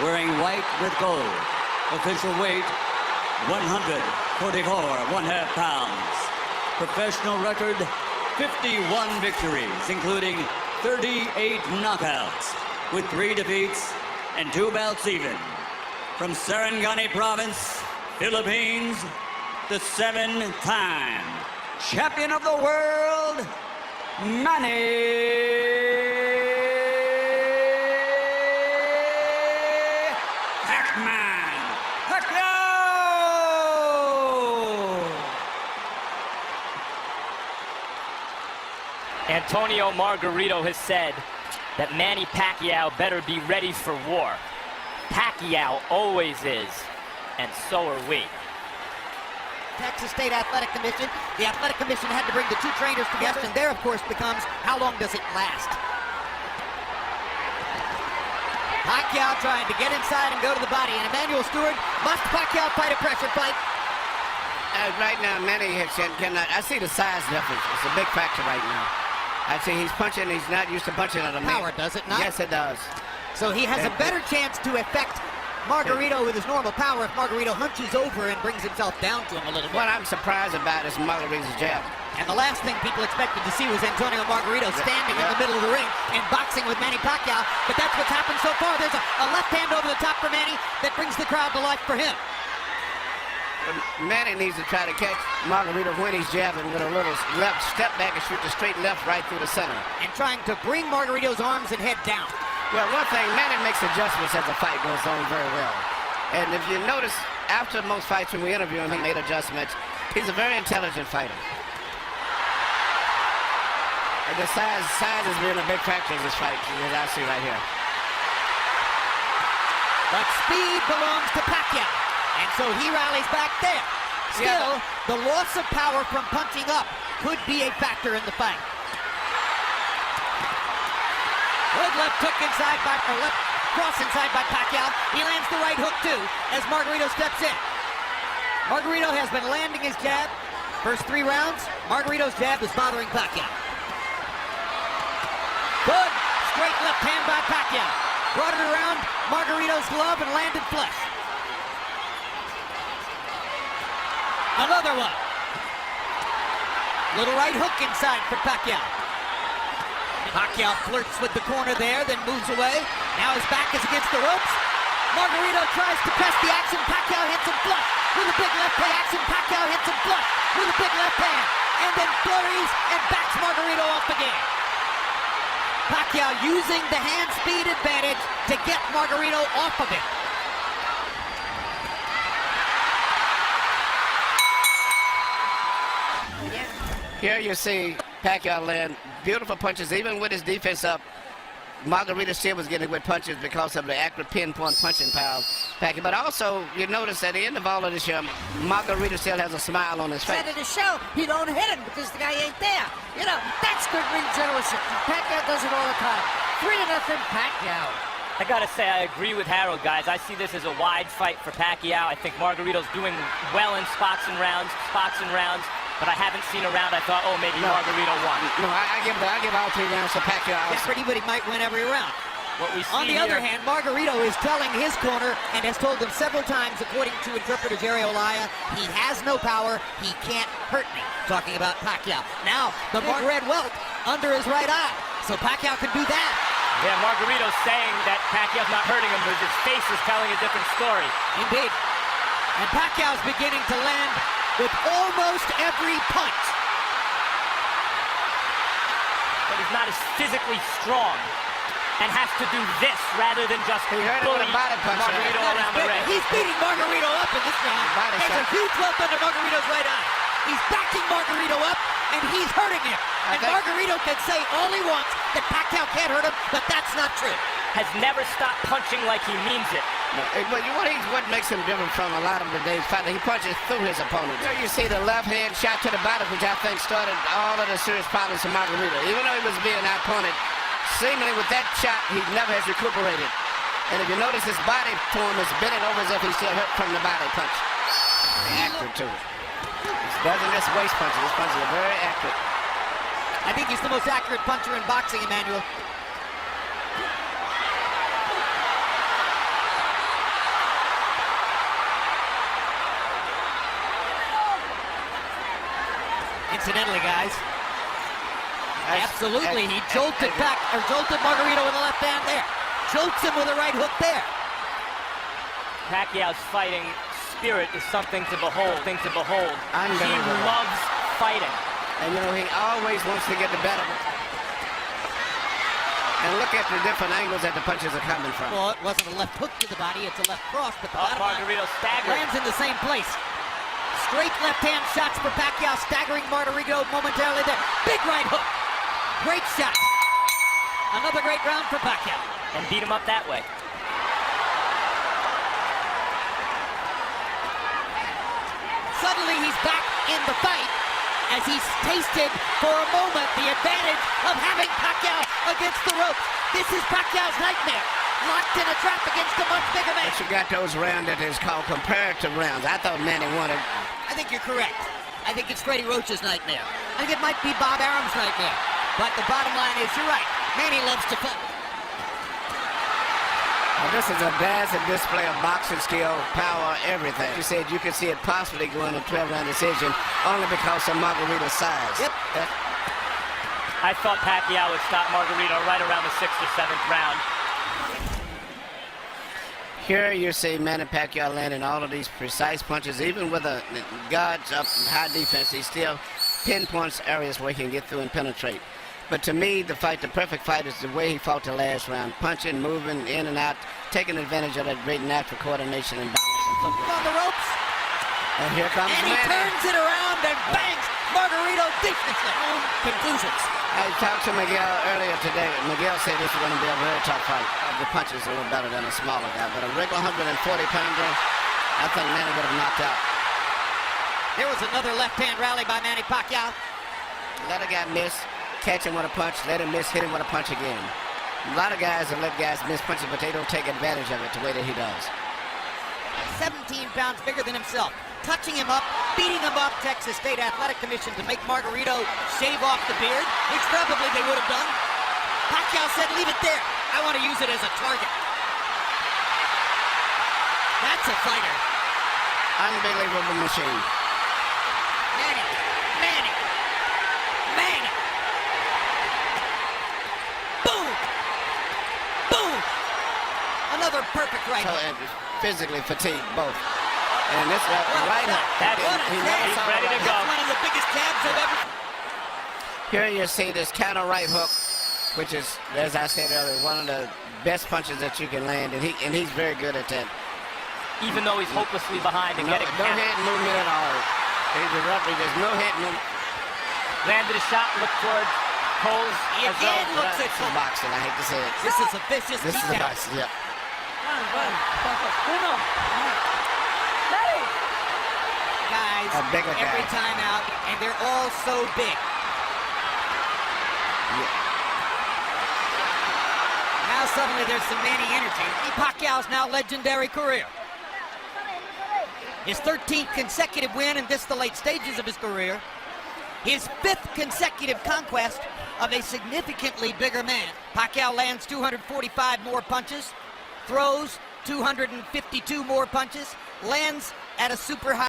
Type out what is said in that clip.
wearing white with gold. Official weight, 144 1/2 pounds. Professional record, 51 victories, including 38 knockouts, with 3 defeats and 2 bouts even. From Sarangani Province, Philippines, the 7-time champion of the world, Manny Pacquiao! Antonio Margarito has said that Manny Pacquiao better be ready for war. Pacquiao always is, and so are we. Texas State Athletic Commission. The Athletic Commission had to bring the 2 trainers together, and there, of course, becomes how long does it last? Pacquiao trying to get inside and go to the body, and Emmanuel Stewart, must Pacquiao fight a pressure fight? Right now, Manny cannot. I see the size difference. It's a big factor right now. I see he's punching. He's not used to punching at a Power, does it not? Yes, it does. So he has a better chance to affect Margarito with his normal power if Margarito hunches over and brings himself down to him a little bit. What I'm surprised about is Margarito's jab. And the last thing people expected to see was Antonio Margarito standing in the middle of the ring and boxing with Manny Pacquiao, but that's what's happened so far. There's a left hand over the top for Manny that brings the crowd to life for him. Manny needs to try to catch Margarito when he's jabbing with a little left step back and shoot the straight left right through the center. And trying to bring Margarito's arms and head down. Well, one thing, Manny makes adjustments as the fight goes on very well. And if you notice, after most fights when we interview him, he made adjustments. He's a very intelligent fighter. And the size has been a big factor in this fight, as I see right here. But speed belongs to Pacquiao. And so he rallies back there. Still, the loss of power from punching up could be a factor in the fight. Good left hook inside left cross inside by Pacquiao. He lands the right hook too as Margarito steps in. Margarito has been landing his jab. First 3 rounds, Margarito's jab is bothering Pacquiao. Good straight left hand by Pacquiao. Brought it around Margarito's glove and landed flush. Another one. Little right hook inside for Pacquiao. Pacquiao flirts with the corner there, then moves away. Now his back is against the ropes. Margarito tries to press the action. Pacquiao hits him flush with a big left hand. Action. Pacquiao hits him flush with a big left hand. And then flurries and backs Margarito off again. Pacquiao using the hand speed advantage to get Margarito off of it. Here you see Pacquiao land beautiful punches, even with his defense up. Margarito still was getting good punches because of the accurate pinpoint punching power of Pacquiao. But also, you notice at the end of all of this, Margarito still has a smile on his face. Said at the show, he don't hit him because the guy ain't there. You know, that's good ring generosity. Pacquiao does it all the time. 3-0 Pacquiao. I gotta say, I agree with Harold, guys. I see this as a wide fight for Pacquiao. I think Margarito's doing well in spots and rounds, but I haven't seen a round I thought, oh, maybe Margarito won. No, I give all 3 rounds to Pacquiao. But he might win every round. What we see On the other hand, Margarito is telling his corner and has told them several times, according to interpreter Jerry Olaya, he has no power, he can't hurt me. Talking about Pacquiao. Now, the big red welt under his right eye. So Pacquiao can do that. Yeah, Margarito's saying that Pacquiao's not hurting him, but his face is telling a different story. Indeed. And Pacquiao's beginning to land with almost every punch. But he's not as physically strong and has to do this rather than just bully Margarito around the ring. He's beating Margarito up in this round. There's a huge welt under Margarito's right eye. He's backing Margarito up, and he's hurting him. And Margarito can say all he wants that Pacquiao can't hurt him, but that's not true. Has never stopped punching like he means it. No, but what makes him different from a lot of today's fighters, he punches through his opponents. There you see the left hand shot to the body, which I think started all of the serious problems for Margarito. Even though he was being outpunted, seemingly with that shot, he never has recuperated. And if you notice, his body form is bending over as if he's still hurt from the body punch. Accurate too. He doesn't just waste punches. His punches are very accurate. I think he's the most accurate puncher in boxing, Emmanuel. coincidentally, guys. Absolutely, he jolted Margarito with the left hand there. Jolts him with a right hook there. Pacquiao's fighting spirit is something to behold. He Unbelievable. loves fighting. And you know, he always wants to get the better. And look at the different angles that the punches are coming from. Well, it wasn't a left hook to the body, it's a left cross, but the bottom line Margarito staggered. lands in the same place. Straight left-hand shots for Pacquiao, staggering Margarito momentarily there. Big right hook. Great shot. Another great round for Pacquiao. And beat him up that way. Suddenly he's back in the fight as he's tasted for a moment the advantage of having Pacquiao against the ropes. This is Pacquiao's nightmare. Locked in a trap against a much bigger man. But you got those rounds that is called comparative rounds. I thought Manny wanted. I think you're correct. I think it's Freddie Roach's nightmare. I think it might be Bob Arum's nightmare. But the bottom line is, you're right. Manny loves to fight. Well, this is a dazzling display of boxing skill, power, everything. You said you could see it possibly going to 12-round decision only because of Margarito's size. Yep. I thought Pacquiao would stop Margarito right around the 6th or 7th round. Here you see Manny Pacquiao landing all of these precise punches. Even with a guards up high defense, he still pinpoints areas where he can get through and penetrate. But to me, the perfect fight is the way he fought the last round. Punching, moving in and out, taking advantage of that great natural coordination and balance. On the ropes. And here comes And he Manny. turns it around and bangs Margarito defensively. Conclusions. I talked to Miguel earlier today. Miguel said this was going to be a very tough fight. The punch is a little better than a smaller guy, but a regular 140-pounder, I think Manny would have knocked out. There was another left-hand rally by Manny Pacquiao. Let a guy miss, catch him with a punch, let him miss, hit him with a punch again. A lot of guys that let guys miss punches, but they don't take advantage of it the way that he does. 17 pounds bigger than himself. Touching him up, beating him up, Texas State Athletic Commission to make Margarito shave off the beard, which probably they would have done. Pacquiao said, leave it there. I want to use it as a target. That's a fighter. Unbelievable machine. Manny. Boom. Boom. Another perfect right So hook. physically fatigued, both. And this right hook. He's ready to go. That's one of the biggest jabs I've ever. Here you see this counter right hook, which is, as I said earlier, one of the best punches that you can land, and he's very good at that. Even though he's hopelessly behind and getting no head movement at all. He's a referee, there's no head movement. landed a shot, looked towards Coles. He again looks at This is boxing, I hate to say it. This is a vicious This is a beatdown. boxing, yeah. Guys, A bigger guy. every time out, and they're all so big. Now suddenly there's some Manny energy. Pacquiao's now legendary career. His 13th consecutive win, and this the late stages of his career. His 5th consecutive conquest of a significantly bigger man. Pacquiao lands 245 more punches, throws 252 more punches, lands at a super high